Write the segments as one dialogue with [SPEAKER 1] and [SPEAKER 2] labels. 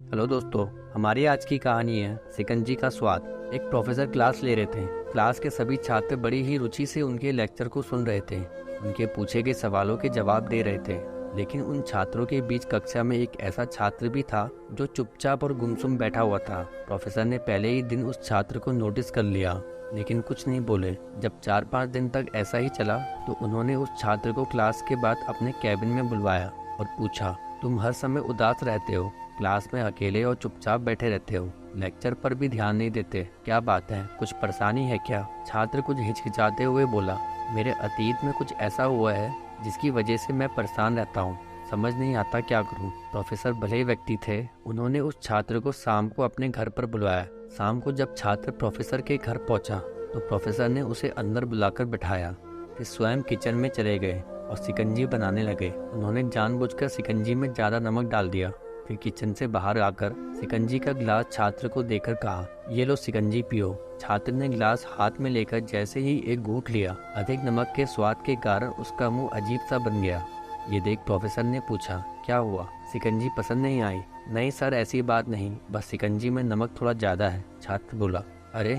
[SPEAKER 1] Hello दोस्तों, हमारी आज की कहानी है शिकंजी का स्वाद। एक प्रोफेसर क्लास ले रहे थे। क्लास के सभी छात्र बड़ी ही रुचि से उनके लेक्चर को सुन रहे थे। उनके पूछे गए सवालों के जवाब दे रहे थे। लेकिन उन छात्रों के बीच कक्षा में एक ऐसा छात्र भी था जो चुपचाप और गुमसुम बैठा हुआ था। प्रोफेसर ने पहले ही दिन उस छात्र को नोटिस कर लिया, लेकिन कुछ नहीं बोले। जब 4-5 दिन तक ऐसा ही चला तो उन्होंने उस छात्र को क्लास के बाद अपने कैबिन में बुलवाया और पूछा, तुम हर समय उदास रहते हो, क्लास में अकेले और चुपचाप बैठे रहते हो, लेक्चर पर भी ध्यान नहीं देते, क्या बात है, कुछ परेशानी है क्या? छात्र कुछ हिचकिचाते हुए बोला, मेरे अतीत में कुछ ऐसा हुआ है जिसकी वजह से मैं परेशान रहता हूँ, समझ नहीं आता क्या करूँ। प्रोफेसर भले व्यक्ति थे, उन्होंने उस छात्र को शाम को अपने घर पर बुलाया। शाम को जब छात्र प्रोफेसर के घर पहुंचा तो प्रोफेसर ने उसे अंदर बुलाकर बिठाया, फिर स्वयं किचन में चले गए और शिकंजी बनाने लगे। उन्होंने जानबूझकर शिकंजी में ज़्यादा नमक डाल दिया। फिर किचन से बाहर आकर शिकंजी का गिलास छात्र को देकर कहा, ये लो शिकंजी पियो। छात्र ने गिलास हाथ में लेकर जैसे ही एक घूंट लिया, अधिक नमक के स्वाद के कारण उसका मुंह अजीब सा बन गया। ये देख प्रोफेसर ने पूछा, क्या हुआ, शिकंजी पसंद नहीं आई? नहीं सर, ऐसी बात नहीं, बस शिकंजी में नमक थोड़ा ज़्यादा है। छात्र बोला, अरे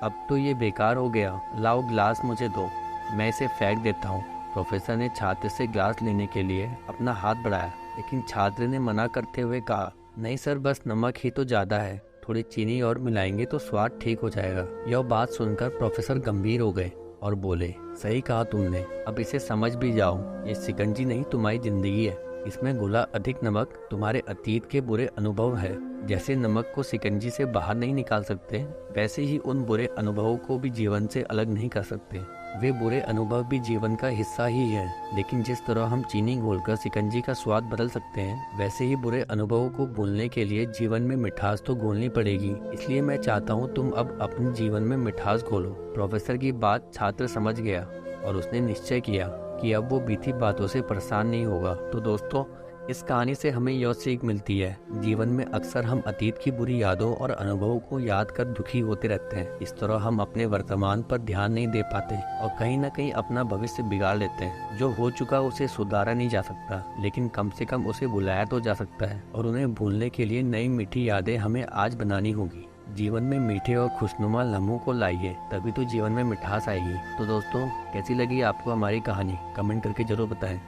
[SPEAKER 1] अब तो ये बेकार हो गया, लाओ गिलास मुझे दो, मैं इसे फेंक देता हूँ। प्रोफेसर ने छात्र से गिलास लेने के लिए अपना हाथ बढ़ाया, लेकिन छात्र ने मना करते हुए कहा, नहीं सर, बस नमक ही तो ज़्यादा है, थोड़ी चीनी और मिलाएंगे तो स्वाद ठीक हो जाएगा। यह बात सुनकर प्रोफेसर गंभीर हो गए और बोले, सही कहा तुमने, अब इसे समझ भी जाओ, ये शिकंजी नहीं तुम्हारी जिंदगी है। इसमें घुला अधिक नमक तुम्हारे अतीत के बुरे अनुभव है। जैसे नमक को शिकंजी से बाहर नहीं निकाल सकते, वैसे ही उन बुरे अनुभवों को भी जीवन से अलग नहीं कर सकते। वे बुरे अनुभव भी जीवन का हिस्सा ही है, लेकिन जिस तरह हम चीनी घोलकर शिकंजी का स्वाद बदल सकते हैं, वैसे ही बुरे अनुभवों को भूलने के लिए जीवन में मिठास तो घोलनी पड़ेगी। इसलिए मैं चाहता हूँ तुम अब अपने जीवन में मिठास घोलो। प्रोफेसर की बात छात्र समझ गया और उसने निश्चय किया कि अब वो बीती बातों से परेशान नहीं होगा। तो दोस्तों, इस कहानी से हमें यह सीख मिलती है, जीवन में अक्सर हम अतीत की बुरी यादों और अनुभवों को याद कर दुखी होते रहते हैं। इस तरह हम अपने वर्तमान पर ध्यान नहीं दे पाते और कहीं न कहीं अपना भविष्य बिगाड़ लेते हैं। जो हो चुका उसे सुधारा नहीं जा सकता, लेकिन कम से कम उसे बुलाया तो जा सकता है, और उन्हें भूलने के लिए नई मीठी यादें हमें आज बनानी होगी। जीवन में मीठे और खुशनुमा लम्हों को लाइए, तभी तो जीवन में मिठास आएगी। तो दोस्तों, कैसी लगी आपको हमारी कहानी? कमेंट करके जरूर बताएं।